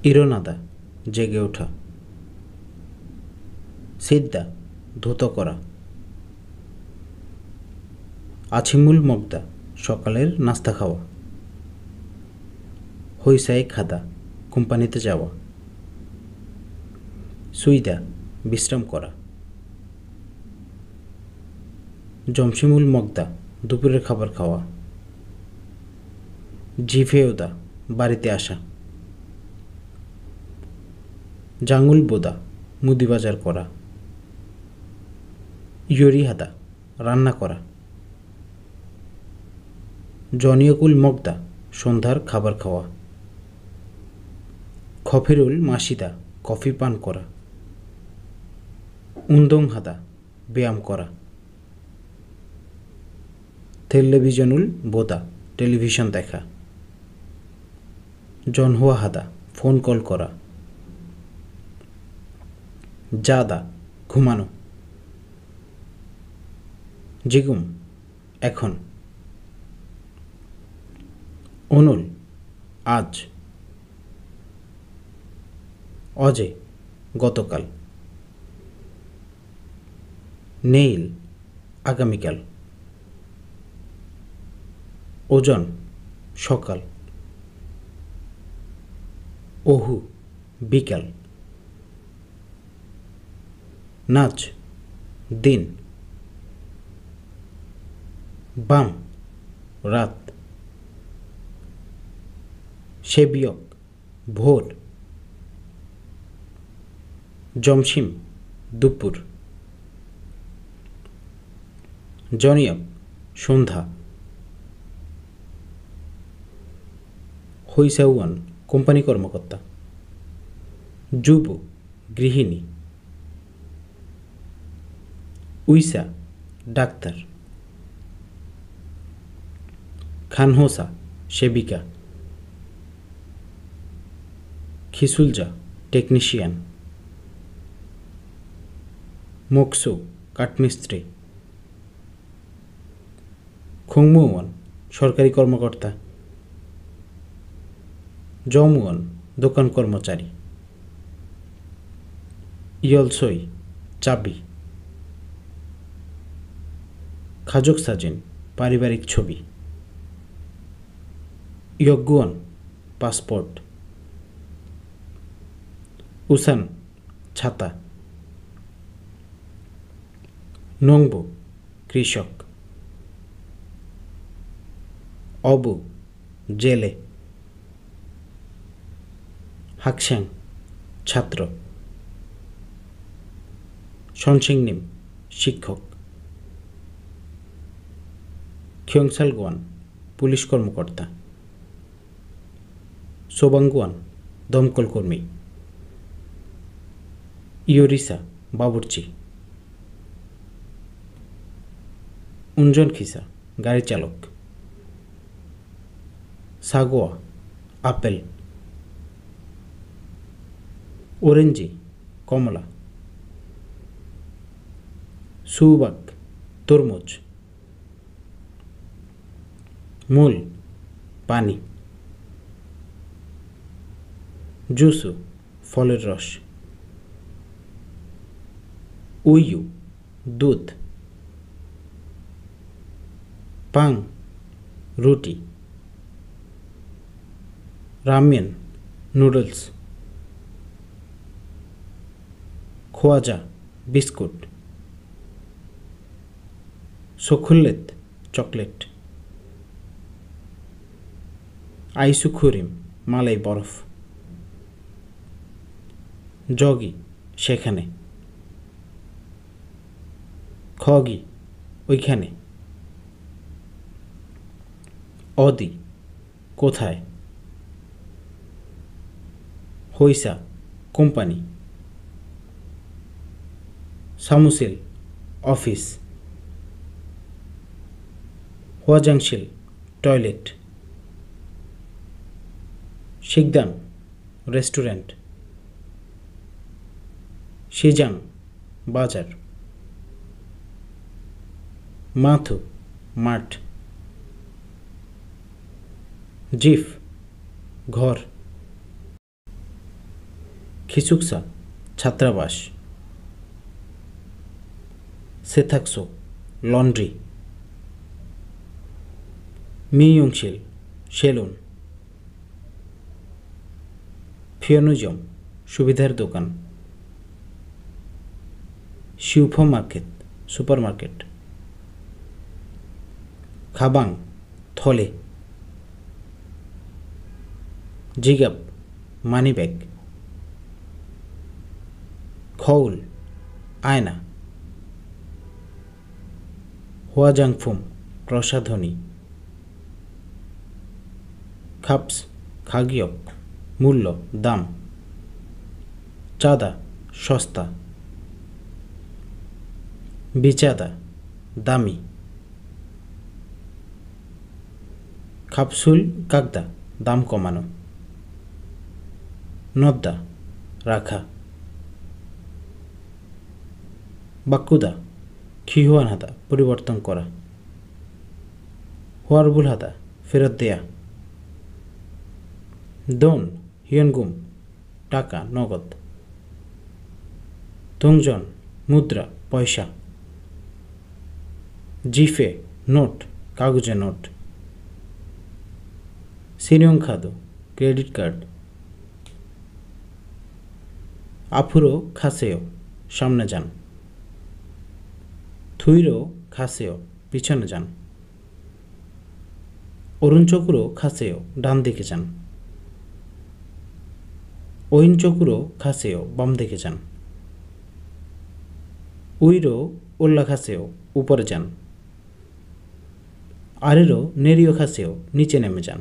ইরোনাদা জেগে ওঠা, সিদ্দা ধুত করা, আছিমুল মগদা সকালের নাস্তা খাওয়া, হইসাই খাদা কোম্পানিতে যাওয়া, সুইদা বিশ্রাম করা, জমশিমুল মগদা দুপুরের খাবার খাওয়া, জিভেওদা বাড়িতে আসা, জাঙ্গুল বোদা মুদি বাজার করা, ইয়রিহাদা রান্না করা, জনিয়কুল মগদা সন্ধ্যার খাবার খাওয়া, খফিরুল মাসিদা কফি পান করা, উন্দং হাদা ব্যায়াম করা, টেলিভিশনুল বোদা টেলিভিশন দেখা, জনহুয়া হাদা ফোন কল করা, জাদা ঘুমানো, জিগুম এখন, অনুল আজ, অজে গতকাল, নেইল আগামীকাল, ওজন সকাল, ওহু বিকাল, নাচ দিন, বাম রাত, শেবিয়ক ভোর, জমসিম দুপুর, জনিয়ক সন্ধ্যা, হইসাউয়ান কোম্পানি কর্মকর্তা, যুবু গৃহিণী, উইসা ডাক্তার, খানহোসা সেবিকা, খিসুলজা টেকনিশিয়ান, মোকসু কাঠমিস্ত্রি, খুংমুয়ান সরকারি কর্মকর্তা, জমুয়ান দোকান কর্মচারী, ইয়লসই চাবি, খাজক সাজিন পারিবারিক ছবি, ইয়গুয়ান পাসপোর্ট, উসান ছাতা, নংবু কৃষক, অবু জেলে, হাকশ্যাং ছাত্র, সনসিংনিম শিক্ষক, খিয়ংসালগুয়ান পুলিশ কর্মকর্তা, সোবাঙ্গুয়ান দমকল কর্মী, ইয়োরিসা বাবুর্চি, উঞ্জন খিসা গাড়ি চালক, সাগোয়া আপেল, ওরেঞ্জি কমলা, সুবাক তরমুজ, মূল পানি, জুসু ফলের রস, উইয়ু দুধ, পাং রুটি, রামিয়ন নুডলস, খোয়াজা বিস্কুট, সোখুল্লেত চকলেট, আইসুখুরিম মালাই বরফ, জগি সেখানে, খগি ওইখানে, অদি কোথায়, হইসা কোম্পানি, সামুসিল অফিস, হোয়াজাংশিল টয়লেট, শিকদাং রেস্টুরেন্ট, শিজাং বাজার, মাথু মাঠ, জিফ ঘর, 기숙사 ছাত্রাবাস 세탁소 লন্ড্রি 미용실 সেলুন 편의점 সুবিধার দোকান 슈퍼마켓 সুপারমার্কেট 가방 থলে 지갑 মানিব্যাগ 거울 আয়না 화장품 প্রসাধনী 값 가격 মূল্য দাম চাঁদা সস্তা বিচাদা দামি capsule কাগদা দাম কমানো নদ্দা রাখা বাক্কুদা খিহুয়ান হাদা পরিবর্তন করা হোয়ারবুল হাদা ফেরত দেয়া দোন হিয়নগুম টাকা নগদ 동전 মুদ্রা পয়সা জিফে নোট কাগজে নোট 신용카드 ক্রেডিট কার্ড 앞으로 가세요 সামনে যান 뒤로 가세요 পিছনে যান 오른쪽으로 가세요 ডান দিকে যান 오른쪽으로 가세요 বাম দিকে যান 위로 올라가세요 উপরে যান 아래로 내려가세요 নিচে নেমে যান